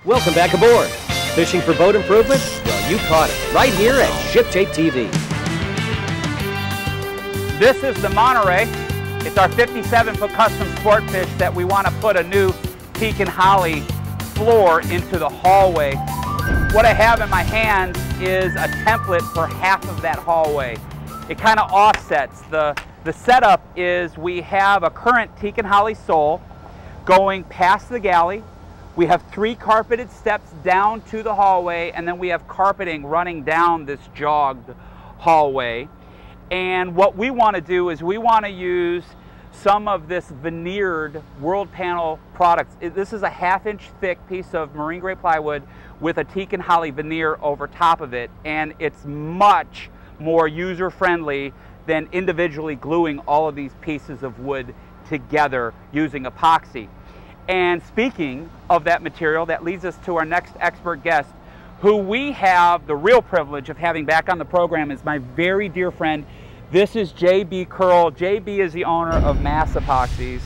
Welcome back aboard. Fishing for boat improvement? Well, you caught it right here at ShipShape TV. This is the Monterey. It's our 57-foot custom sport fish that we want to put a new teak and holly floor into the hallway. What I have in my hand is a template for half of that hallway. It kind of offsets. The setup is we have a current teak and holly sole going past the galley. We have 3 carpeted steps down to the hallway, and then we have carpeting running down this jogged hallway. And what we want to do is we want to use some of this veneered world panel products. This is a 1/2-inch thick piece of marine grade plywood with a teak and holly veneer over top of it, and it's much more user friendly than individually gluing all of these pieces of wood together using epoxy. And speaking of that material, that leads us to our next expert guest, who we have the real privilege of having back on the program is my very dear friend. This is J.B. Curl. J.B. is the owner of Mass Epoxies,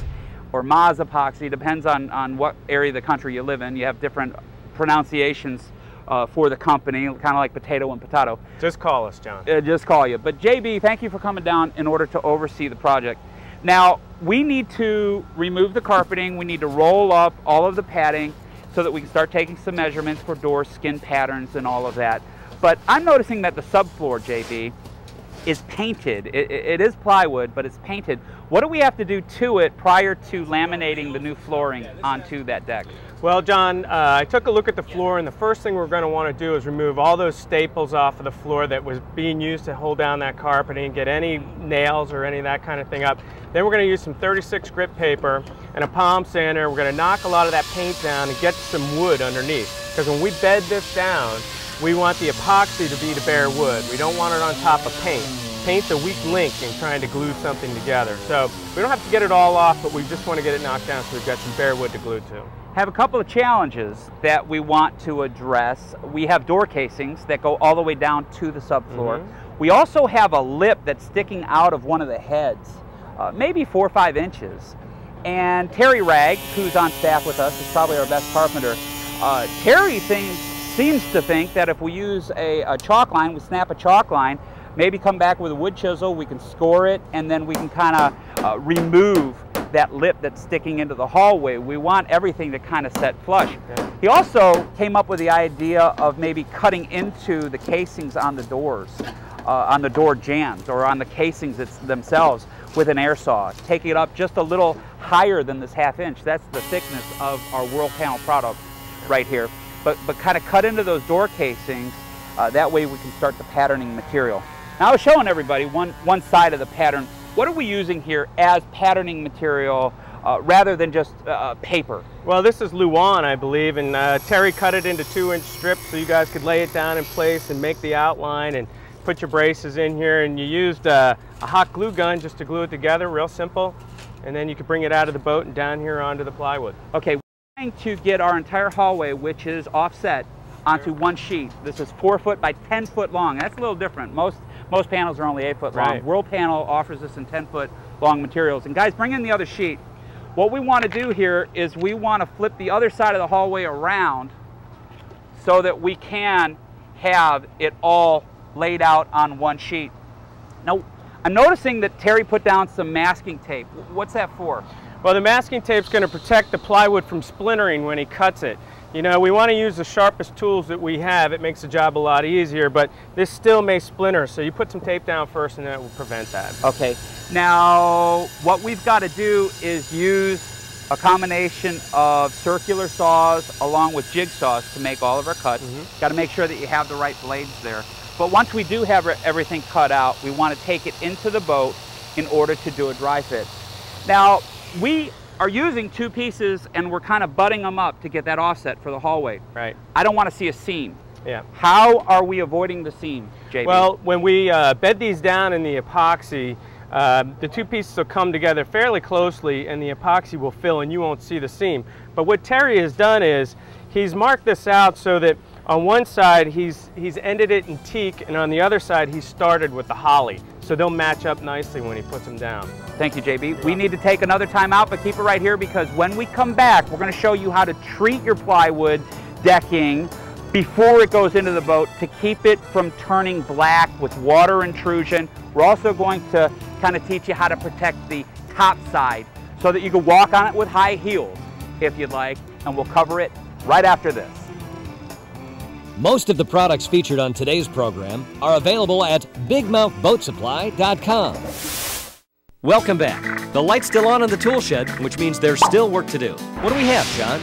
or Maz Epoxy, depends on what area of the country you live in. You have different pronunciations for the company, kind of like potato and potato. Just call us, John. Just call you. But J.B., thank you for coming down in order to oversee the project. Now, we need to remove the carpeting, we need to roll up all of the padding so that we can start taking some measurements for door skin patterns and all of that. But I'm noticing that the subfloor, JB, is painted. It is plywood, but it's painted. What do we have to do to it prior to laminating the new flooring onto that deck? Well, John, I took a look at the floor, and the first thing we're going to want to do is remove all those staples off of the floor that was being used to hold down that carpeting, get any nails or any of that kind of thing up. Then we're going to use some 36 grit paper and a palm sander. We're going to knock a lot of that paint down and get some wood underneath. Because when we bed this down, we want the epoxy to be the bare wood. We don't want it on top of paint. Paint's a weak link in trying to glue something together. So we don't have to get it all off, but we just want to get it knocked down so we've got some bare wood to glue to. Have a couple of challenges that we want to address. We have door casings that go all the way down to the subfloor. We also have a lip that's sticking out of one of the heads, maybe 4 or 5 inches. And Terry Ragg, who's on staff with us, is probably our best carpenter. Terry seems to think that if we use a chalk line, we snap a chalk line, maybe come back with a wood chisel, we can score it, and then we can kind of remove that lip that's sticking into the hallway. We want everything to kind of set flush. Okay. He also came up with the idea of maybe cutting into the casings on the doors, on the door jambs, or on the casings themselves with an air saw, taking it up just a little higher than this 1/2 inch. That's the thickness of our world panel product right here. But kind of cut into those door casings, that way we can start the patterning material. Now I was showing everybody one side of the pattern. What are we using here as patterning material rather than just paper? Well, this is Luan, I believe, and Terry cut it into 2-inch strips so you guys could lay it down in place and make the outline and put your braces in here. And you used a hot glue gun just to glue it together, real simple. And then you could bring it out of the boat and down here onto the plywood. Okay, we're trying to get our entire hallway, which is offset, onto one sheet. This is 4 foot by 10 foot long. That's a little different. Most panels are only 8 foot long. Right. World Panel offers us in 10 foot long materials. And guys, bring in the other sheet. What we want to do here is we want to flip the other side of the hallway around so that we can have it all laid out on one sheet. Now, I'm noticing that Terry put down some masking tape. What's that for? Well, the masking tape's going to protect the plywood from splintering when he cuts it. You know, we want to use the sharpest tools that we have. It makes the job a lot easier, but this still may splinter, so you put some tape down first and that will prevent that. Okay, now what we've got to do is use a combination of circular saws along with jigsaws to make all of our cuts. Got to make sure that you have the right blades there. But once we do have everything cut out, we want to take it into the boat in order to do a dry fit. Now, we are using 2 pieces and we're kind of butting them up to get that offset for the hallway. Right. I don't want to see a seam. Yeah. How are we avoiding the seam, JB? Well, when we bed these down in the epoxy, the 2 pieces will come together fairly closely and the epoxy will fill and you won't see the seam. But what Terry has done is he's marked this out so that on one side he's ended it in teak and on the other side he started with the holly. So they'll match up nicely when he puts them down. Thank you, JB. We need to take another time out, but keep it right here because when we come back, we're going to show you how to treat your plywood decking before it goes into the boat to keep it from turning black with water intrusion. We're also going to kind of teach you how to protect the top side so that you can walk on it with high heels if you'd like, and we'll cover it right after this. Most of the products featured on today's program are available at bigmouthboatsupply.com. Welcome back. The light's still on in the tool shed, which means there's still work to do. What do we have, John?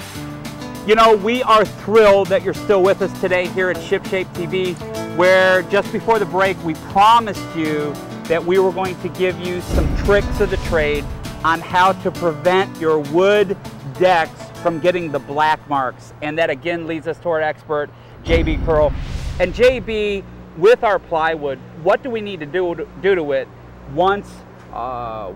You know, we are thrilled that you're still with us today here at ShipShape TV, where just before the break we promised you that we were going to give you some tricks of the trade on how to prevent your wood decks from getting the black marks. And that again leads us to our expert, JB Curl. And JB, with our plywood, what do we need to do to it once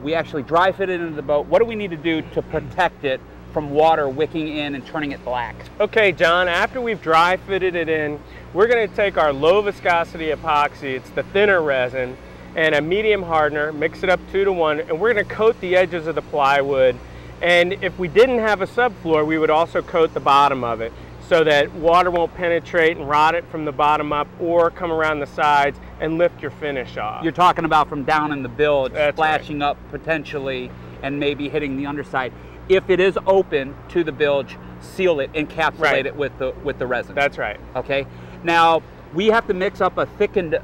we actually dry fit it into the boat? What do we need to do to protect it from water wicking in and turning it black? Okay, John, after we've dry fitted it in, we're going to take our low viscosity epoxy, it's the thinner resin, and a medium hardener, mix it up 2 to 1, and we're going to coat the edges of the plywood. And if we didn't have a subfloor, we would also coat the bottom of it so that water won't penetrate and rot it from the bottom up or come around the sides and lift your finish off. You're talking about from down in the bilge, That's splashing right. up potentially and maybe hitting the underside. If it is open to the bilge, seal it, encapsulate Right. it with the resin. That's right. Okay. Now we have to mix up a thickened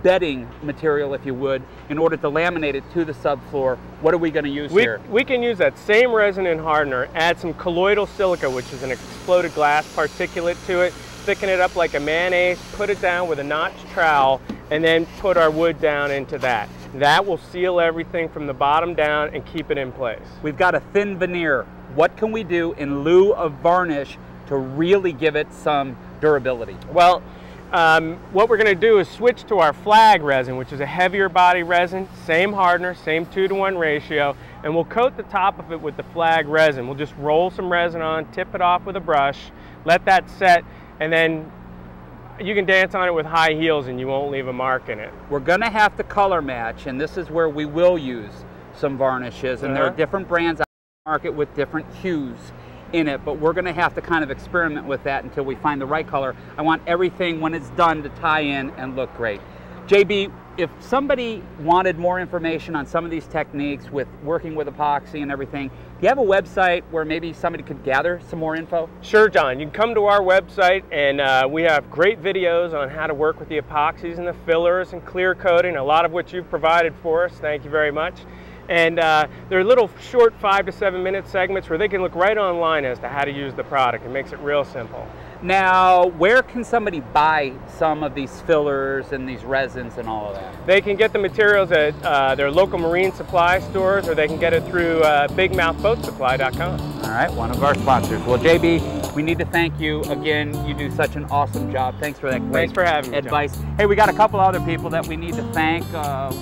bedding material, if you would, in order to laminate it to the subfloor. What are we going to use here? We can use that same resin and hardener, add some colloidal silica, which is an exploded glass particulate to it, thicken it up like a mayonnaise, put it down with a notched trowel, and then put our wood down into that. That will seal everything from the bottom down and keep it in place. We've got a thin veneer. What can we do in lieu of varnish to really give it some durability? Well, what we're going to do is switch to our flag resin, which is a heavier body resin, same hardener, same 2 to 1 ratio, and we'll coat the top of it with the flag resin. We'll just roll some resin on, tip it off with a brush, let that set, and then you can dance on it with high heels and you won't leave a mark in it. We're going to have to color match, and this is where we will use some varnishes, and there are different brands out in the market with different hues in it, but we're going to have to kind of experiment with that until we find the right color. I want everything when it's done to tie in and look great. JB, if somebody wanted more information on some of these techniques with working with epoxy and everything, do you have a website where maybe somebody could gather some more info? Sure, John. You can come to our website, and we have great videos on how to work with the epoxies and the fillers and clear coating, a lot of which you've provided for us. Thank you very much. And they're little short 5 to 7 minute segments where they can look right online as to how to use the product. It makes it real simple. Now, where can somebody buy some of these fillers and these resins and all of that? They can get the materials at their local marine supply stores, or they can get it through bigmouthboatsupply.com. All right, one of our sponsors. Well, JB, we need to thank you again. You do such an awesome job. Thanks for that great Thanks for having me, advice. John. Hey, we got a couple other people that we need to thank.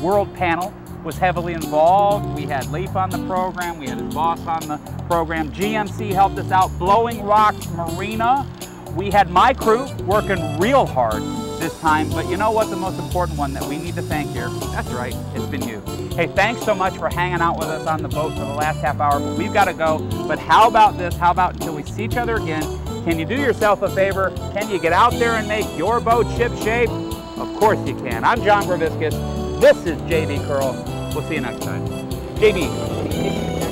World Panel was heavily involved. We had Leif on the program. We had his boss on the program. GMC helped us out. Blowing Rocks Marina. We had my crew working real hard this time, but you know what? The most important one that we need to thank here, that's right, it's been you. Hey, thanks so much for hanging out with us on the boat for the last half hour, but we've got to go. But how about this? How about until we see each other again, can you do yourself a favor? Can you get out there and make your boat ship shape? Of course you can. I'm John Graviscus. This is JB Curl. We'll see you next time. JB.